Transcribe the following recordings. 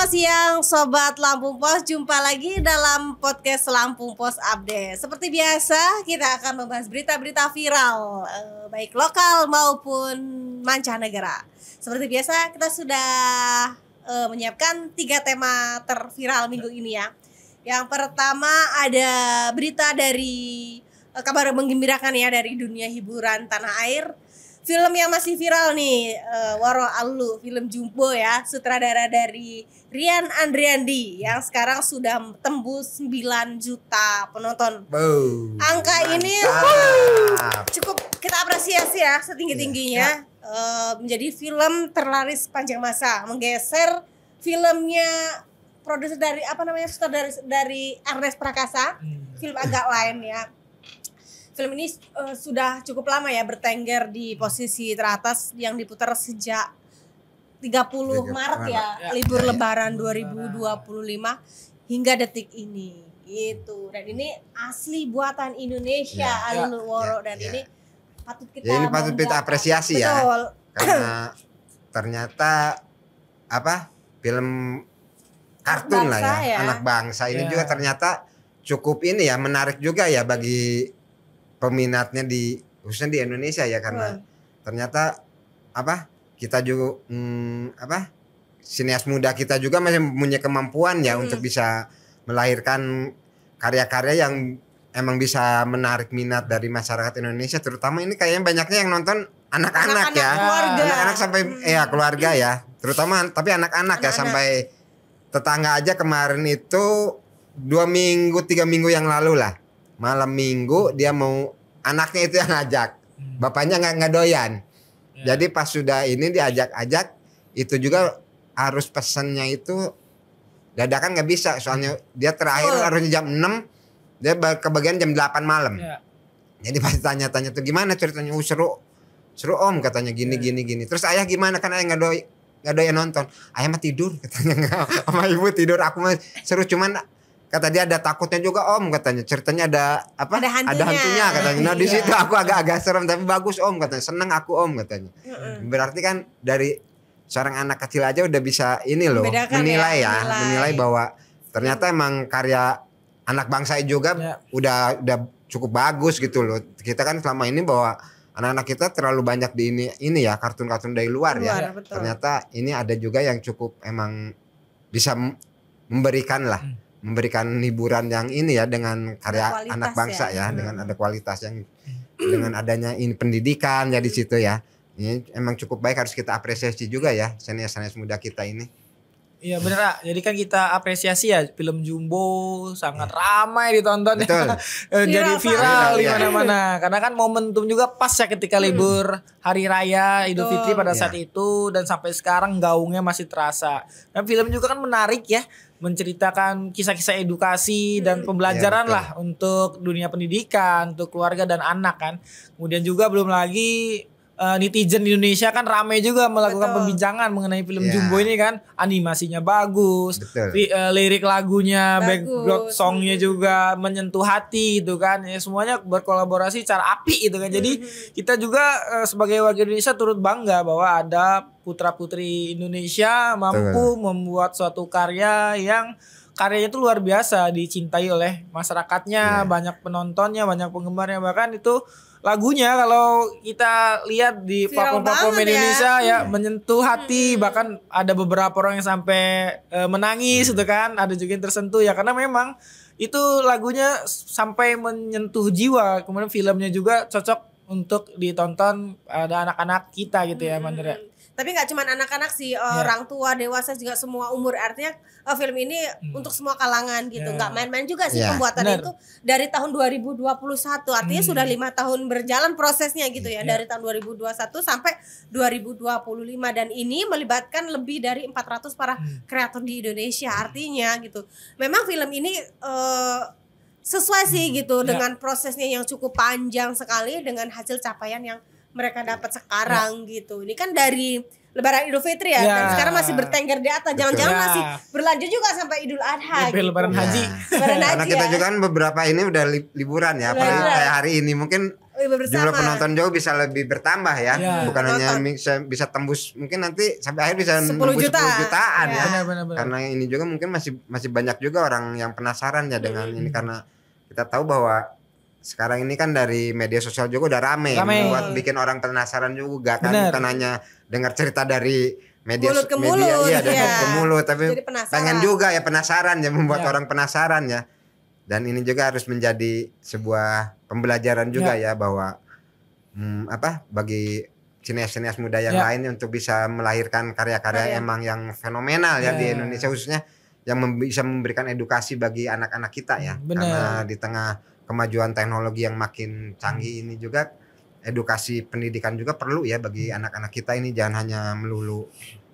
selamat siang Sobat Lampung Pos. Jumpa lagi dalam podcast Lampung Pos Update. Seperti biasa kita akan membahas berita-berita viral baik lokal maupun mancanegara. Seperti biasa kita sudah menyiapkan 3 tema terviral minggu ini ya. Yang pertama ada berita dari kabar menggembirakan ya dari dunia hiburan tanah air. Film yang masih viral nih, Waro Allu, film Jumbo ya, sutradara dari Rian Andriandi yang sekarang sudah tembus 9 juta penonton. Angka ini cukup kita apresiasi ya setinggi-tingginya. Menjadi film terlaris sepanjang masa, menggeser filmnya produser dari sutradara dari Ernest Prakasa, film agak lain ya. Film ini sudah cukup lama ya bertengger di posisi teratas yang diputar sejak 30 Maret ya, libur Lebaran 2025 hingga detik ini gitu. Dan ini asli buatan Indonesia, Allu Waro, dan ini patut kita apresiasi ya. Karena ternyata film kartun lah ya, anak bangsa ini juga ternyata cukup ini ya, menarik juga ya bagi peminatnya khususnya di Indonesia ya, karena ternyata kita juga sinias muda kita juga masih punya kemampuan ya untuk bisa melahirkan karya-karya yang emang bisa menarik minat dari masyarakat Indonesia, terutama ini kayaknya banyaknya yang nonton anak-anak ya, anak-anak sampai keluarga ya, terutama tapi anak-anak ya, sampai tetangga aja kemarin itu 3 minggu yang lalu lah, malam minggu dia mau anaknya itu yang ngajak, bapaknya nggak doyan. Jadi pas sudah ini diajak-ajak, itu juga harus pesannya itu dadakan nggak bisa, soalnya dia terakhir harusnya jam 6, dia kebagian jam 8 malam. Jadi pas tanya-tanya tuh gimana ceritanya, seru om katanya gini. Terus ayah gimana, kan ayah nggak doyan nonton, ayah mah tidur katanya, sama ibu tidur, aku mah seru, cuman kata dia ada takutnya juga om katanya, ceritanya ada hantunya katanya. Nah di situ aku agak serem, tapi bagus om katanya, seneng aku om katanya. Berarti kan dari seorang anak kecil aja udah bisa ini loh, menilai bahwa ternyata emang karya anak bangsa juga udah cukup bagus gitu loh. Kita kan selama ini bahwa anak-anak kita terlalu banyak di ini ya, kartun-kartun dari luar ya. Betul. Ternyata ini ada juga yang cukup emang bisa memberikan hiburan yang ini ya, dengan karya anak bangsa ya, dengan ada kualitas yang dengan adanya ini pendidikan ya di situ ya. Ini emang cukup baik, harus kita apresiasi juga ya senior-senior muda kita ini. Iya bener lah, jadi kan kita apresiasi ya, film Jumbo sangat ramai ditonton. Betul. Jadi viral di mana-mana. Karena kan momentum juga pas ya ketika libur hari raya Idul Fitri pada saat itu, dan sampai sekarang gaungnya masih terasa. Dan film juga kan menarik ya, menceritakan kisah-kisah edukasi dan pembelajaran lah untuk dunia pendidikan, untuk keluarga dan anak kan. Kemudian juga belum lagi netizen di Indonesia kan ramai juga melakukan pembincangan mengenai film Jumbo ini kan. Animasinya bagus, lirik lagunya, background songnya juga menyentuh hati gitu kan ya, semuanya berkolaborasi secara apik gitu kan. Jadi kita juga sebagai warga Indonesia turut bangga bahwa ada putra-putri Indonesia mampu membuat suatu karya yang karyanya itu luar biasa, dicintai oleh masyarakatnya, banyak penontonnya, banyak penggemarnya. Bahkan itu lagunya kalau kita lihat di platform Indonesia ya menyentuh hati, bahkan ada beberapa orang yang sampai menangis gitu kan, ada juga yang tersentuh ya, karena memang itu lagunya sampai menyentuh jiwa. Kemudian filmnya juga cocok untuk ditonton ada anak-anak kita gitu ya, Mandra. Tapi nggak cuma anak-anak sih, orang tua, dewasa juga semua umur. Artinya film ini untuk semua kalangan gitu. Nggak main-main juga sih pembuatannya itu dari tahun 2021. Artinya sudah 5 tahun berjalan prosesnya gitu ya. Dari tahun 2021 sampai 2025. Dan ini melibatkan lebih dari 400 para kreator di Indonesia. Artinya gitu, memang film ini sesuai sih gitu dengan prosesnya yang cukup panjang sekali, dengan hasil capaian yang mereka dapat sekarang gitu. Ini kan dari Lebaran Idul Fitri ya. Ya. Dan sekarang masih bertengger di atas. Jangan-jangan Betul. masih berlanjut juga sampai Idul Adha. Sampai Lebaran Ya. Haji. Lebaran Karena Haji kita ya. juga kan beberapa ini udah liburan ya, apalagi Liburan. kayak hari ini mungkin Bersama. jumlah penonton jauh bisa lebih bertambah ya, Ya. bukan hanya Penonton. bisa tembus, mungkin nanti sampai akhir bisa 10 nembus juta. 10 jutaan Ya. ya. Benar. Karena ini juga mungkin masih banyak juga orang yang penasaran ya dengan ini, karena kita tahu bahwa sekarang ini kan dari media sosial juga udah rame. Membuat bikin orang penasaran juga kan, Bener. bukan hanya dengar cerita dari media Mulut ke media mulut, iya, dari ya. mulut ke mulut, tapi Jadi penasaran. pengen juga ya penasaran ya, membuat Ya. orang penasaran ya. Dan ini juga harus menjadi sebuah pembelajaran juga ya bahwa bagi sinias-sinias muda yang Ya. lain untuk bisa melahirkan karya-karya emang yang fenomenal ya di Indonesia khususnya, yang bisa memberikan edukasi bagi anak-anak kita ya. Benar. Karena di tengah kemajuan teknologi yang makin canggih ini juga, edukasi pendidikan juga perlu ya bagi anak-anak kita ini, jangan hanya melulu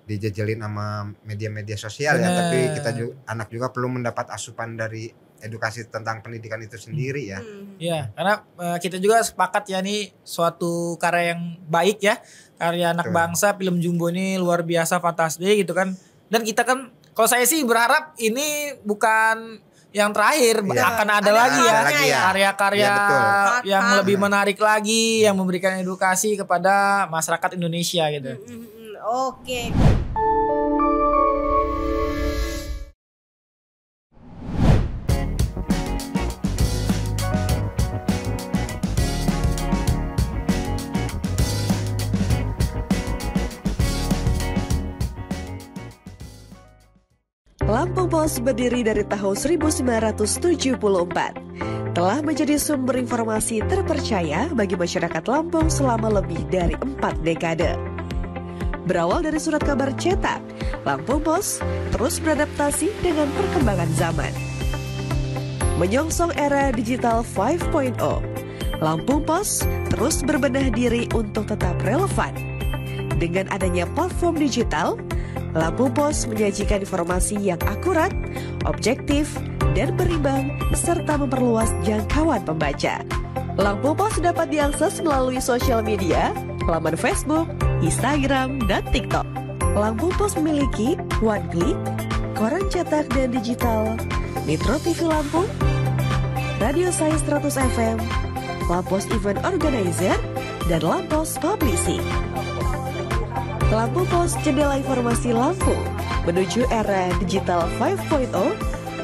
dijejelin sama media-media sosial ya, Benar. tapi kita juga, anak juga perlu mendapat asupan dari edukasi tentang pendidikan itu sendiri ya. Iya, karena kita juga sepakat ya, nih suatu karya yang baik ya, karya anak Betul. bangsa. Film Jumbo ini luar biasa fantastis gitu kan. Dan kita kan, kalau saya sih berharap ini bukan yang terakhir, Iya. akan ada Ada lagi ya, lagi ya. karya-karya Iya, betul. yang Part-part. lebih menarik lagi, yang memberikan edukasi kepada masyarakat Indonesia gitu. Oke. Lampung Pos berdiri dari tahun 1974. Telah menjadi sumber informasi terpercaya bagi masyarakat Lampung selama lebih dari 4 dekade. Berawal dari surat kabar cetak, Lampung Pos terus beradaptasi dengan perkembangan zaman. Menyongsong era digital 5.0, Lampung Pos terus berbenah diri untuk tetap relevan. Dengan adanya platform digital, Lampung Pos menyajikan informasi yang akurat, objektif, dan berimbang, serta memperluas jangkauan pembaca. Lampung Pos dapat diakses melalui sosial media, laman Facebook, Instagram, dan TikTok. Lampung Pos memiliki One Click, koran cetak dan digital, Metro TV Lampung, Radio Sai 100 FM, Lampos Event Organizer, dan Lampos Publishing. Lampung Pos, jendela informasi Lampung. Menuju era digital 5.0,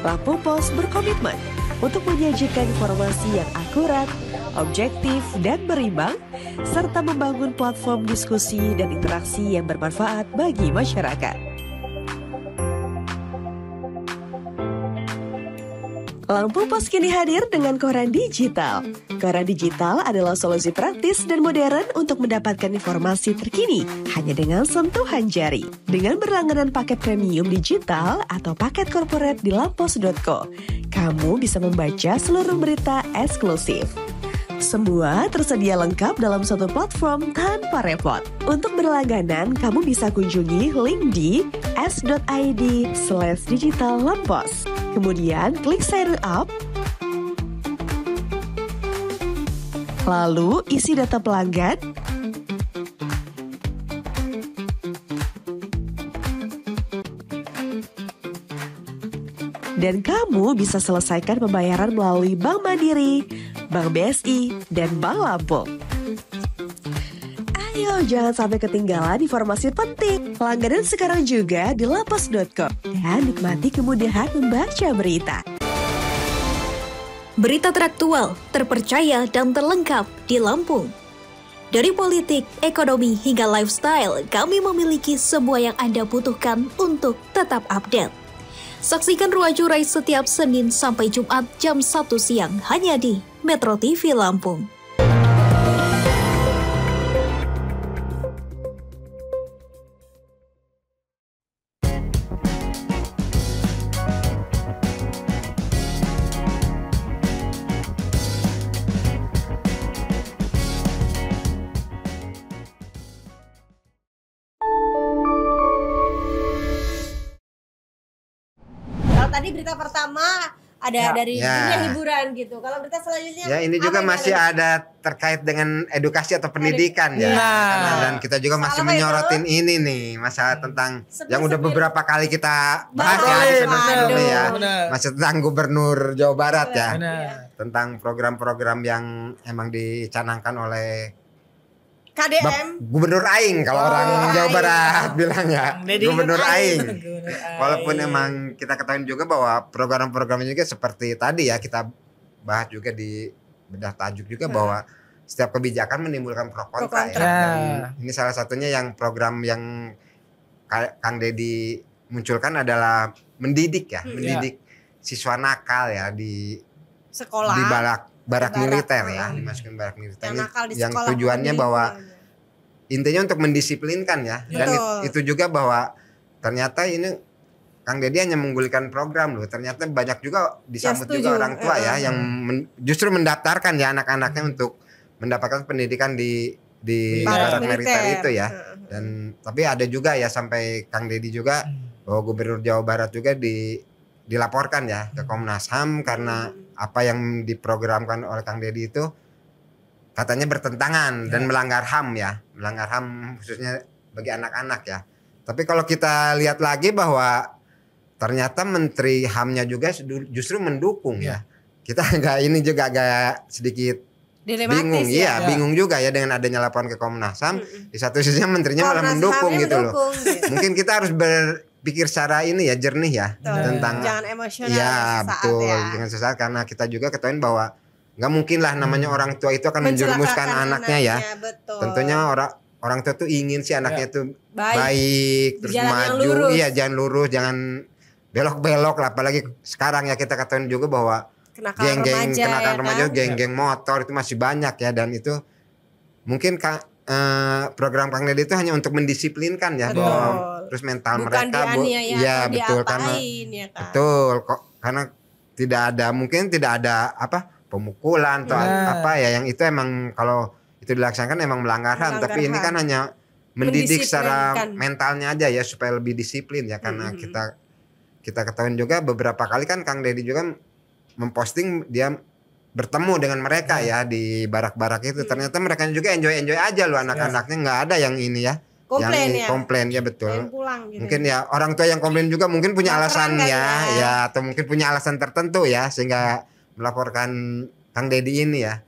Lampung Pos berkomitmen untuk menyajikan informasi yang akurat, objektif, dan berimbang, serta membangun platform diskusi dan interaksi yang bermanfaat bagi masyarakat. Lampung Pos kini hadir dengan koran digital. Koran digital adalah solusi praktis dan modern untuk mendapatkan informasi terkini hanya dengan sentuhan jari. Dengan berlangganan paket premium digital atau paket corporate di lampos.co, kamu bisa membaca seluruh berita eksklusif. Semua tersedia lengkap dalam satu platform tanpa repot. Untuk berlangganan, kamu bisa kunjungi link di s.id/digitallampos. Kemudian klik sign up. Lalu isi data pelanggan. Dan kamu bisa selesaikan pembayaran melalui Bank Mandiri, Bank BSI, dan Bank Lampung. Ayo jangan sampai ketinggalan informasi penting. Langganan sekarang juga di lampos.co dan nikmati kemudahan membaca berita. Berita teraktual, terpercaya, dan terlengkap di Lampung. Dari politik, ekonomi, hingga lifestyle, kami memiliki semua yang Anda butuhkan untuk tetap update. Saksikan Ruang Curai setiap Senin sampai Jumat jam 1 siang hanya di Metro TV Lampung. Kalau tadi berita pertama ada dari Ya. dunia hiburan gitu. Kalau berita selanjutnya Ya ini apa juga yang masih ada terkait dengan edukasi atau pendidikan ya. Nah. Dan kita juga masih Soal apa menyorotin ini nih masalah tentang yang udah beberapa kali kita bahas ya di Betul, sebelum-sebelumnya ya. benar. Masih tentang Gubernur Jawa Barat ya. Benar. Tentang program-program yang emang dicanangkan oleh KDM. Gubernur Aing kalau orang Jawa Aing. Barat bilang ya. Deddy. Gubernur Aing. Gubernur Aing. Walaupun emang kita ketahui juga bahwa program-programnya juga seperti tadi ya kita bahas juga di bedah tajuk juga bahwa setiap kebijakan menimbulkan pro kontra ya. Pro kontra. Dan ini salah satunya yang program yang Kang Deddy munculkan adalah mendidik ya, mendidik siswa nakal ya di Sekolah. di barak Barak. militer ya, dimasukin barak militer. Yang nakal di Yang sekolah tujuannya bukan di bahwa lingkungannya. intinya untuk mendisiplinkan ya. Dan Betul. itu juga bahwa ternyata ini Kang Deddy hanya menggulirkan program loh. Ternyata banyak juga disambut setuju. juga orang tua ya yang justru mendaftarkan ya anak-anaknya untuk mendapatkan pendidikan di Barak barak militer itu ya. Heeh. Dan tapi ada juga ya sampai Kang Deddy juga bahwa Gubernur Jawa Barat juga dilaporkan ya ke Komnas HAM karena apa yang diprogramkan oleh Kang Deddy itu katanya bertentangan dan melanggar HAM ya, melanggar HAM khususnya bagi anak-anak ya. Tapi kalau kita lihat lagi bahwa ternyata Menteri HAM-nya juga justru mendukung ya. Kita ini juga agak sedikit Dilematis bingung, ya. iya bingung juga ya dengan adanya laporan ke Komnas HAM. Di satu sisi menterinya malah Komnas mendukung HAM-nya gitu loh. mendukung, gitu. Mungkin kita harus berpikir secara ini ya jernih ya Betul. tentang Jangan emosional iya sesaat betul ya. dengan sesaat karena kita juga ketahui bahwa nggak mungkin lah namanya orang tua itu akan menjerumuskan Mencelakakan anaknya ya. Betul. Tentunya orang tua tuh ingin sih anaknya itu Baik. baik terus Jalan yang maju, lurus. iya jangan lurus, jangan belok-belok lah. Apalagi sekarang ya kita ketahui juga bahwa Kenakalan geng-geng remaja, kenakan ya remaja, kan? geng-geng motor itu masih banyak ya dan itu mungkin program Kang Deddy itu hanya untuk mendisiplinkan ya Betul. bahwa terus mental Bukan mereka dianiaya ya atau betul karena diapain, ya kan? betul kok karena tidak ada apa pemukulan atau apa ya yang itu emang kalau itu dilaksanakan emang melanggar HAM Melanggar tapi ini HAM. kan hanya mendidik secara Mendisiplinkan. mentalnya aja ya supaya lebih disiplin ya karena kita ketahui juga beberapa kali kan Kang Deddy juga memposting dia bertemu dengan mereka ya di barak-barak itu ternyata mereka juga enjoy aja loh anak-anaknya nggak ada yang ini ya Komplain yang ya? komplain ya Pengen betul pulang gitu. mungkin ya orang tua yang komplain juga mungkin punya Baperan alasan kan ya ya? ya atau mungkin punya alasan tertentu ya sehingga melaporkan Kang Deddy ini ya.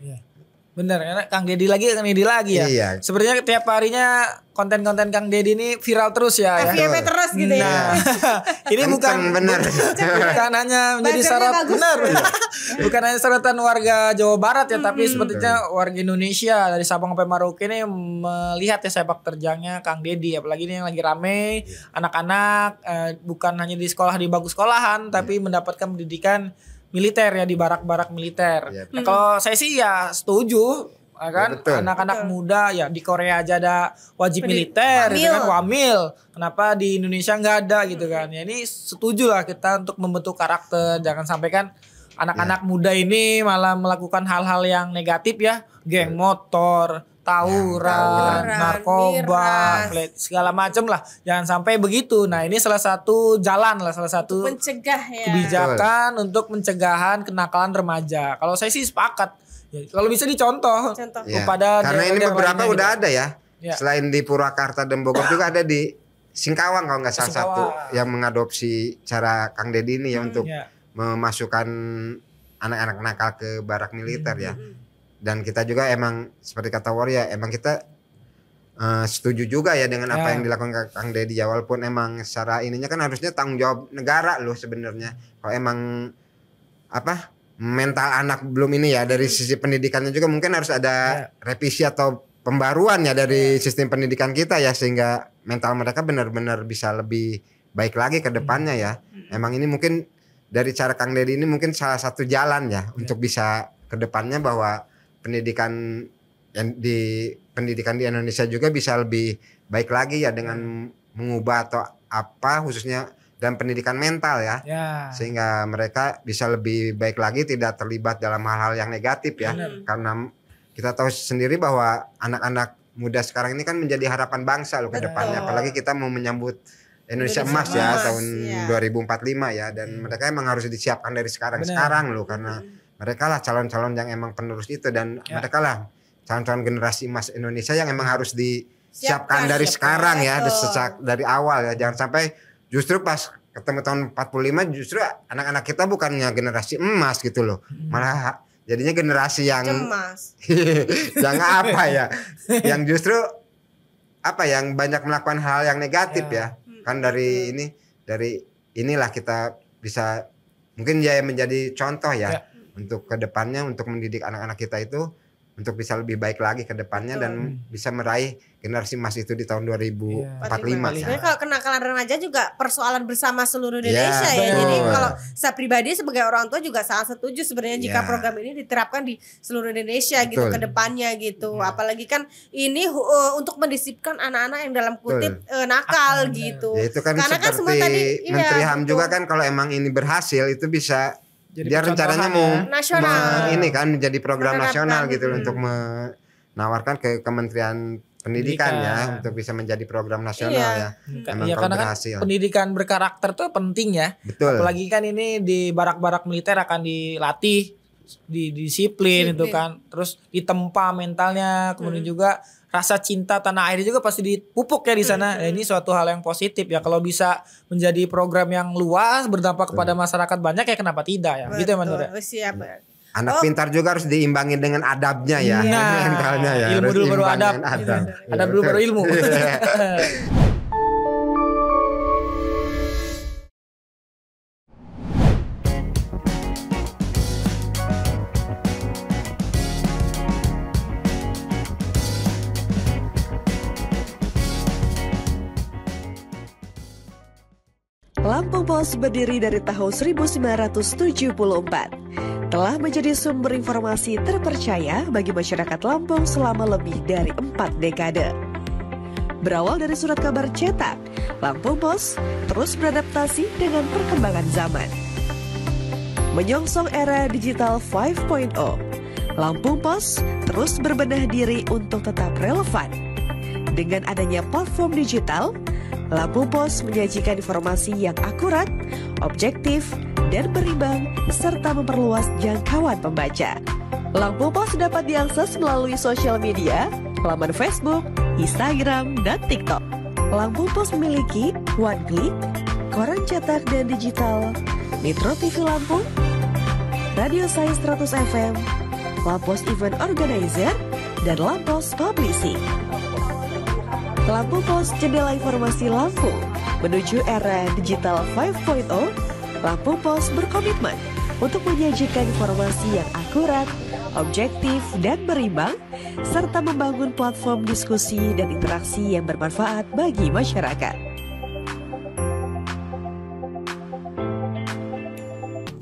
Bener, karena Kang Deddy lagi ya. Iya. Sebenarnya tiap harinya konten-konten Kang Deddy ini viral terus ya. FYP terus gitu ya. Nah, ini bukan bener. bukan hanya menjadi Buzzernya sorot bagus. benar. Bukan hanya sorotan warga Jawa Barat ya, tapi sepertinya warga Indonesia dari Sabang sampai Merauke ini melihat ya sepak terjangnya Kang Deddy. Apalagi ini yang lagi rame, anak-anak bukan hanya di sekolah di bagus sekolahan, tapi mendapatkan pendidikan militer ya di barak-barak militer. Iya. Nah, kalau saya sih ya setuju. Ya kan Ya, betul. anak-anak Betul. muda ya di Korea aja ada wajib militer Wamil. gitu kan wamil kenapa di Indonesia nggak ada gitu kan ya ini setuju lah kita untuk membentuk karakter jangan sampai kan anak-anak muda ini malah melakukan hal-hal yang negatif ya geng motor tawuran narkoba miras. segala macam lah jangan sampai begitu nah ini salah satu jalan lah salah satu Mencegah ya. kebijakan untuk pencegahan kenakalan remaja kalau saya sih sepakat ya, kalau bisa dicontoh Contoh. Ya. kepada Karena ini daerah-daerah beberapa lainnya udah gitu. ada ya. Ya. Selain di Purwakarta dan Bogor juga ada di Singkawang kalau nggak salah Singkawang. satu yang mengadopsi cara Kang Deddy ini ya untuk Ya. memasukkan anak-anak nakal ke barak militer ya. Dan kita juga emang seperti kata Waria emang kita setuju juga ya dengan apa Ya. yang dilakukan Kang Deddy ya walaupun emang secara ininya kan harusnya tanggung jawab negara loh sebenarnya. Kalau emang apa mental anak belum ini ya dari sisi pendidikannya juga mungkin harus ada revisi atau pembaruan ya dari sistem pendidikan kita ya sehingga mental mereka benar-benar bisa lebih baik lagi ke depannya ya. Emang ini mungkin dari cara Kang Deddy ini mungkin salah satu jalan ya untuk bisa ke depannya bahwa pendidikan di Indonesia juga bisa lebih baik lagi ya dengan mengubah atau apa khususnya dan pendidikan mental ya. Sehingga mereka bisa lebih baik lagi tidak terlibat dalam hal-hal yang negatif ya. Karena kita tahu sendiri bahwa anak-anak muda sekarang ini kan menjadi harapan bangsa loh ke depannya. Apalagi kita mau menyambut Indonesia emas ya tahun 2045 ya, dan mereka emang harus disiapkan dari sekarang loh, karena mereka lah calon-calon yang emang penerus itu, dan mereka lah calon-calon generasi emas Indonesia yang emang harus disiapkan dari sekarang ya, dari awal ya. Jangan sampai justru pas ketemu tahun 45 justru anak-anak kita bukannya generasi emas gitu loh, malah jadinya generasi yang cemas. yang apa ya, yang justru apa, yang banyak melakukan hal yang negatif ya. Kan dari inilah kita bisa mungkin ya menjadi contoh ya untuk kedepannya, untuk mendidik anak-anak kita itu untuk bisa lebih baik lagi ke depannya dan bisa meraih generasi emas itu di tahun 2045. Sebenarnya kalau kenakalan remaja juga persoalan bersama seluruh Indonesia ya. Jadi kalau saya pribadi sebagai orang tua juga sangat setuju sebenarnya jika program ini diterapkan di seluruh Indonesia gitu ke depannya gitu. Apalagi kan ini untuk mendisiplinkan anak-anak yang dalam kutip nakal gitu. Ya, itu kan karena seperti kan semua tadi Menteri HAM juga kan kalau emang ini berhasil itu bisa dia rencananya mau ini kan menjadi program nasional gitu untuk menawarkan ke Kementerian Pendidikan ya untuk bisa menjadi program nasional ya. Iya, karena kan pendidikan berkarakter tuh penting ya. Betul. Apalagi kan ini di barak-barak militer akan dilatih di disiplin itu kan. Terus ditempa mentalnya, kemudian juga rasa cinta tanah air juga pasti dipupuk ya di sana. Nah, ini suatu hal yang positif ya, kalau bisa menjadi program yang luas berdampak kepada masyarakat banyak ya kenapa tidak ya. Betul. Gitu ya Mandura. Siap. Anak pintar juga harus diimbangi dengan adabnya ya, mentalnya ya. Ilmu dulu baru adab. Adab dulu baru ilmu. Lampung Pos berdiri dari tahun 1974. Telah menjadi sumber informasi terpercaya bagi masyarakat Lampung selama lebih dari 4 dekade. Berawal dari surat kabar cetak, Lampung Pos terus beradaptasi dengan perkembangan zaman. Menyongsong era digital 5.0, Lampung Pos terus berbenah diri untuk tetap relevan. Dengan adanya platform digital, Lampung Pos menyajikan informasi yang akurat, objektif, dan berimbang, serta memperluas jangkauan pembaca. Lampung Pos dapat diakses melalui sosial media, laman Facebook, Instagram, dan TikTok. Lampung Pos memiliki One Click, koran cetak dan digital, Metro TV Lampung, Radio Saya 100 FM, Lampos Event Organizer, dan Lampos Publishing. Lampung Pos, jendela informasi Lampung. Menuju era digital 5.0, Lampung Pos berkomitmen untuk menyajikan informasi yang akurat, objektif, dan berimbang, serta membangun platform diskusi dan interaksi yang bermanfaat bagi masyarakat.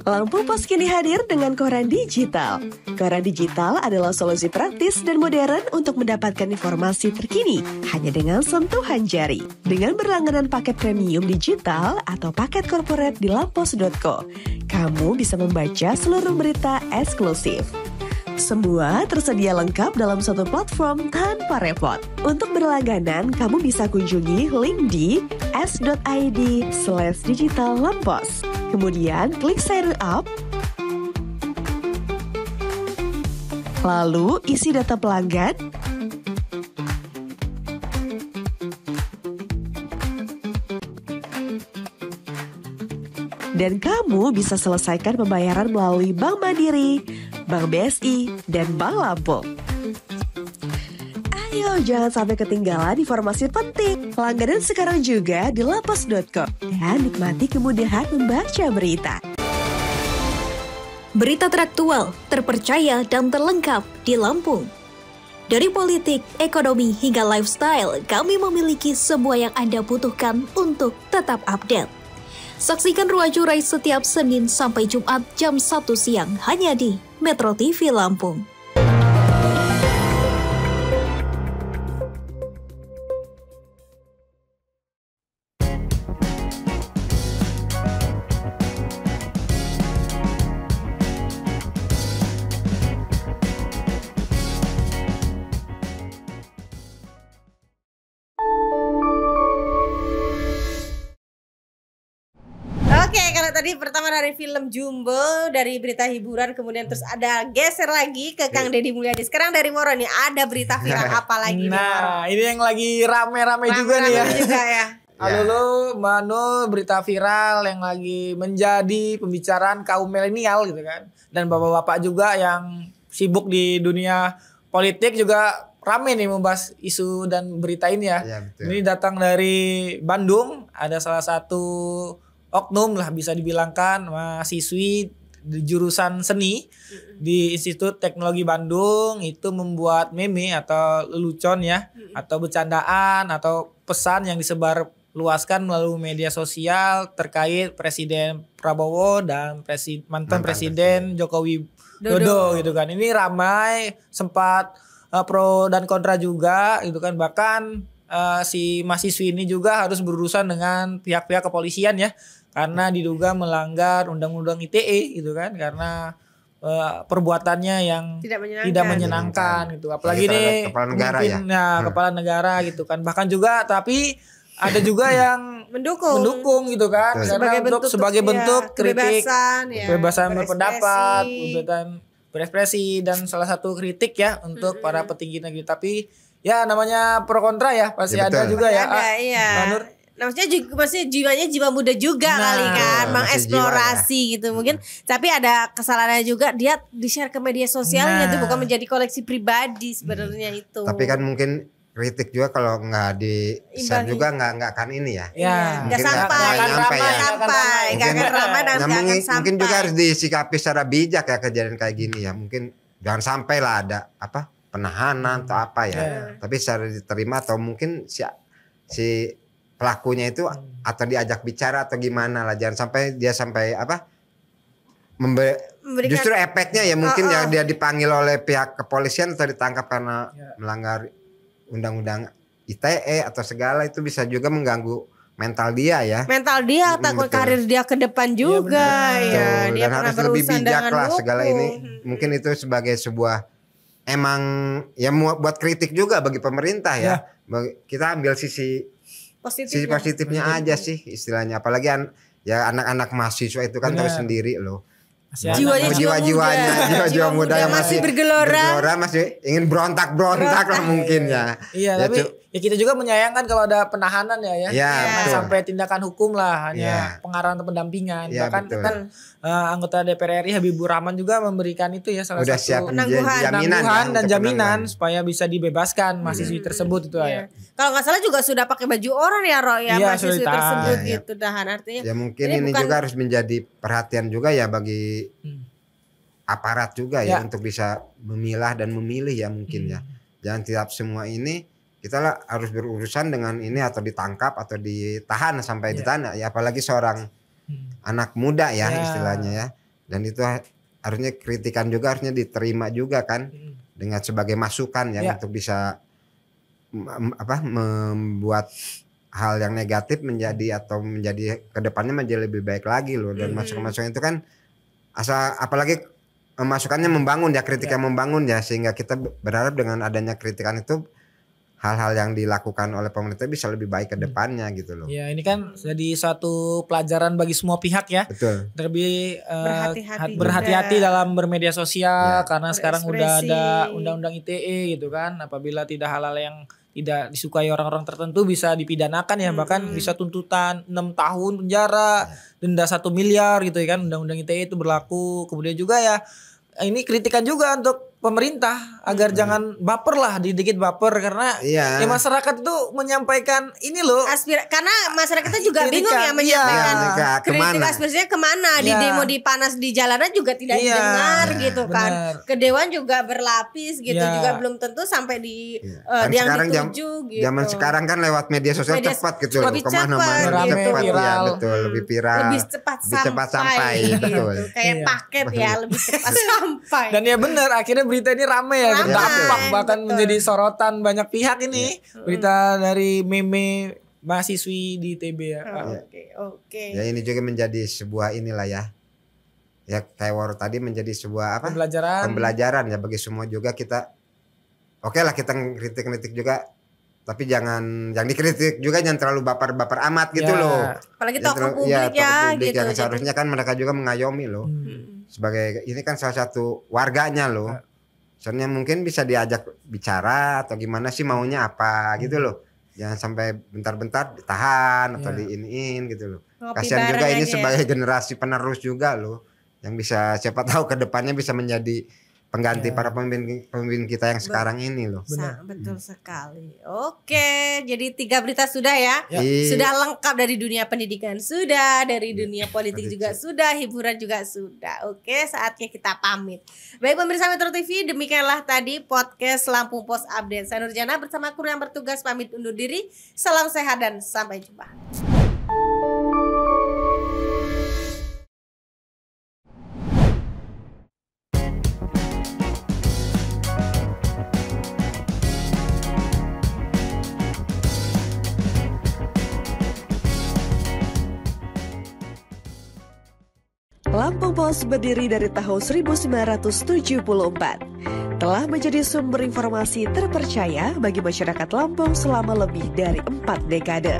Lampung Pos kini hadir dengan koran digital. Koran digital adalah solusi praktis dan modern untuk mendapatkan informasi terkini hanya dengan sentuhan jari. Dengan berlangganan paket premium digital atau paket corporate di lampos.co, kamu bisa membaca seluruh berita eksklusif. Semua tersedia lengkap dalam satu platform tanpa repot. Untuk berlangganan, kamu bisa kunjungi link di s.id/digitallampos. Kemudian klik sign up. Lalu isi data pelanggan. Dan kamu bisa selesaikan pembayaran melalui Bank Mandiri, Bank BSI, dan Bank Lampung. Ayo jangan sampai ketinggalan informasi penting. Langganan sekarang juga di lampos.co dan nikmati kemudahan membaca berita. Berita teraktual, terpercaya, dan terlengkap di Lampung. Dari politik, ekonomi, hingga lifestyle, kami memiliki semua yang Anda butuhkan untuk tetap update. Saksikan Ruang Curai setiap Senin sampai Jumat jam 1 siang hanya di Metro TV Lampung. tadi pertama dari film Jumbo, dari berita hiburan, kemudian terus ada geser lagi ke Kang Deddy Mulyadi. Sekarang dari Moro nih ada berita viral apa lagi nih, Moro? Nah, ini yang lagi rame-rame juga nih ya. Rame-rame juga ya. Halo lo, Mbak Nur, berita viral yang lagi menjadi pembicaraan kaum milenial gitu kan. Dan bapak-bapak juga yang sibuk di dunia politik juga rame nih membahas isu dan berita ini ya. Ya, betul. Ini datang dari Bandung, ada salah satu oknum lah bisa dibilangkan mahasiswi di jurusan seni di Institut Teknologi Bandung itu membuat meme atau lelucon ya, atau bercandaan atau pesan yang disebar luaskan melalui media sosial terkait Presiden Prabowo dan mantan Presiden Joko Widodo gitu kan. Ini ramai, sempat pro dan kontra juga gitu kan. Bahkan si mahasiswi ini juga harus berurusan dengan pihak-pihak kepolisian ya, karena diduga melanggar undang-undang ITE gitu kan, karena perbuatannya yang tidak menyenangkan gitu. Apalagi ini kepala negara kepala negara gitu kan. Bahkan juga tapi ada juga yang mendukung gitu kan, karena sebagai bentuk kritik, kebebasan berpendapat, kebebasan berekspresi, dan salah satu kritik ya untuk para petinggi negeri. Tapi ya namanya pro kontra ya pasti ada juga ya. Ada, iya. Maksudnya juga masih jiwanya jiwa muda juga kali kan, mengeksplorasi gitu mungkin. Tapi ada kesalahannya juga, dia di-share ke media sosialnya itu bukan menjadi koleksi pribadi sebenarnya itu. Tapi kan mungkin kritik juga kalau nggak di share juga nggak akan ini ya. Nggak sampai mungkin juga harus disikapi secara bijak ya kejadian kayak gini ya. Mungkin jangan sampai lah ada penahanan atau apa ya. Tapi secara diterima atau mungkin si pelakunya itu atau diajak bicara atau gimana lah. Jangan sampai dia justru efeknya ya mungkin dia dipanggil oleh pihak kepolisian atau ditangkap karena melanggar undang-undang ITE atau segala, itu bisa juga mengganggu mental dia ya. Mental dia, takut karir dia ke depan juga ya. Dia dan harus lebih bijak lah segala ini. Mungkin itu sebagai sebuah emang ya buat kritik juga bagi pemerintah ya. Kita ambil sisi positifnya aja sih istilahnya. Apalagi ya anak-anak mahasiswa itu kan tahu sendiri loh. Jiwa muda yang masih bergelora, masih ingin berontak lah mungkin ya. Iya, tapi ya kita juga menyayangkan kalau ada penahanan ya. Sampai tindakan hukum lah, hanya pengarahan atau pendampingan. Bahkan kan anggota DPR RI Habibur Rahman juga memberikan itu ya salah satu penangguhan dan jaminan supaya bisa dibebaskan mahasiswi tersebut itu ya. Kalau nggak salah juga sudah pakai baju oranye ya Roy ya, mahasiswi tersebut gitu artinya. Ya mungkin ini juga harus menjadi perhatian juga ya bagi aparat juga ya untuk bisa memilah dan memilih ya mungkin ya. Jangan tiap semua ini kita lah harus berurusan dengan ini atau ditangkap atau ditahan sampai ditahan ya, apalagi seorang anak muda ya istilahnya ya. Dan itu harusnya kritikan juga harusnya diterima juga kan dengan sebagai masukan ya untuk bisa membuat hal yang negatif menjadi kedepannya menjadi lebih baik lagi loh. Dan masukan-masukan itu kan apalagi masukannya membangun ya, kritiknya membangun ya, sehingga kita berharap dengan adanya kritikan itu hal-hal yang dilakukan oleh pemerintah bisa lebih baik ke depannya gitu loh. Ya ini kan jadi suatu pelajaran bagi semua pihak ya. Betul. Lebih berhati-hati dalam bermedia sosial karena sekarang udah ada undang-undang ITE gitu kan. Apabila tidak halal yang tidak disukai orang-orang tertentu bisa dipidanakan ya, bahkan bisa tuntutan 6 tahun penjara, denda 1 miliar gitu ya kan. Undang-undang ITE itu berlaku. Kemudian juga ya ini kritikan juga untuk pemerintah agar jangan baper lah, dikit baper karena ya masyarakat itu menyampaikan ini loh karena masyarakatnya juga bingung ya menyampaikan kritik aspirasinya kemana. Di demo di panas di jalanan juga tidak didengar gitu kan. Ke dewan juga berlapis gitu juga belum tentu sampai di yang dituju gitu. Zaman sekarang kan lewat media sosial cepat gitu loh, kemana-mana cepat ya, betul, lebih viral, lebih cepat sampai betul. Kayak paket ya lebih cepat sampai. Dan ya benar, akhirnya berita ini rame ya, berdampak bahkan menjadi sorotan banyak pihak ini. Berita dari meme mahasiswi di ITB ya. Oke. Ya ini juga menjadi sebuah inilah ya. Ya kayak Waro tadi menjadi sebuah pembelajaran ya bagi semua juga. Kita oke lah kita kritik-kritik juga tapi jangan yang dikritik juga jangan terlalu baper-baper amat gitu Ya. loh. Apalagi Yang tokoh terlalu- publik tokoh ya publik gitu. yang Jadi- seharusnya kan mereka juga mengayomi loh. Sebagai ini kan salah satu warganya loh. Soalnya mungkin bisa diajak bicara atau gimana sih maunya apa gitu loh. Jangan sampai bentar-bentar ditahan atau diiniin gitu loh. Ngopi Kasihan juga bareng ini aja. sebagai generasi penerus juga loh. Yang bisa siapa tahu ke depannya bisa menjadi pengganti para pemimpin kita yang sekarang ini loh. Betul sekali. Oke, jadi 3 berita sudah ya. Iya. Sudah lengkap dari dunia pendidikan sudah, dari dunia politik juga sudah, hiburan juga sudah. Oke, saatnya kita pamit. Baik pemirsa Metro TV, demikianlah tadi podcast Lampung Pos Update. Saya Nurjana bersama kru yang bertugas pamit undur diri. Salam sehat dan sampai jumpa. Lampung Pos berdiri dari tahun 1974. Telah menjadi sumber informasi terpercaya bagi masyarakat Lampung selama lebih dari 4 dekade.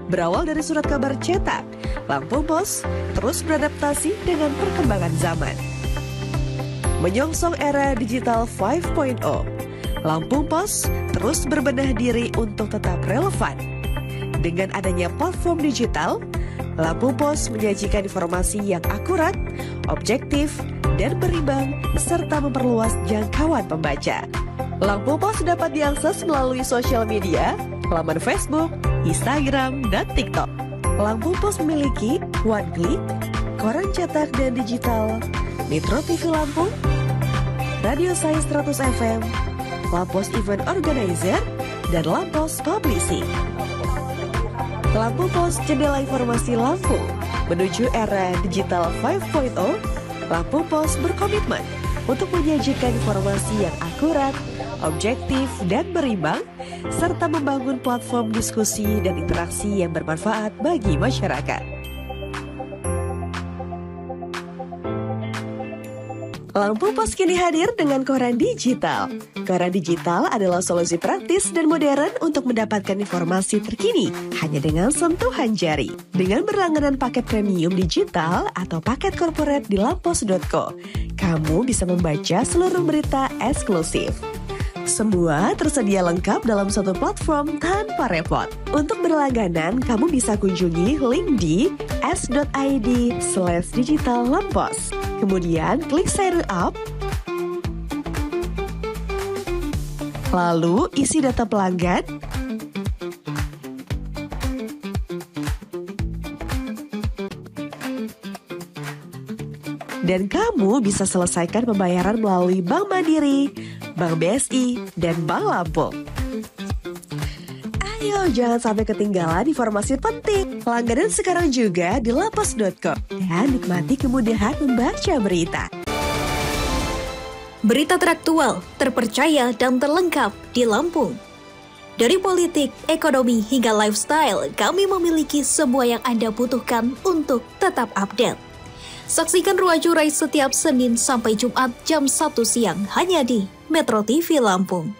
Berawal dari surat kabar cetak, Lampung Pos terus beradaptasi dengan perkembangan zaman. Menyongsong era digital 5.0, Lampung Pos terus berbenah diri untuk tetap relevan. Dengan adanya platform digital, Lampung Pos menyajikan informasi yang akurat, objektif, dan berimbang, serta memperluas jangkauan pembaca. Lampung Pos dapat diakses melalui sosial media, laman Facebook, Instagram, dan TikTok. Lampung Pos memiliki One Click, koran cetak dan digital, Metro TV Lampung, Radio Saya 100 FM, Lampos Event Organizer, dan Lampos Publishing. Lampung Pos, jendela informasi Lampung. Menuju era digital 5.0, Lampung Pos berkomitmen untuk menyajikan informasi yang akurat, objektif, dan berimbang, serta membangun platform diskusi dan interaksi yang bermanfaat bagi masyarakat. Lampung Pos kini hadir dengan koran digital. Koran digital adalah solusi praktis dan modern untuk mendapatkan informasi terkini hanya dengan sentuhan jari. Dengan berlangganan paket premium digital atau paket corporate di lampos.co, kamu bisa membaca seluruh berita eksklusif. Semua tersedia lengkap dalam satu platform tanpa repot. Untuk berlangganan, kamu bisa kunjungi link di s.id/digitallampos. Kemudian klik sign up. Lalu isi data pelanggan. Dan kamu bisa selesaikan pembayaran melalui Bank Mandiri, Bank BSI, dan Bank Lampung. Ayo jangan sampai ketinggalan informasi penting. Langganan sekarang juga di lampos.co dan nikmati kemudahan membaca berita. Berita teraktual, terpercaya, dan terlengkap di Lampung. Dari politik, ekonomi, hingga lifestyle, kami memiliki semua yang Anda butuhkan untuk tetap update. Saksikan Ruang Curai setiap Senin sampai Jumat jam 1 siang hanya di Metro TV Lampung.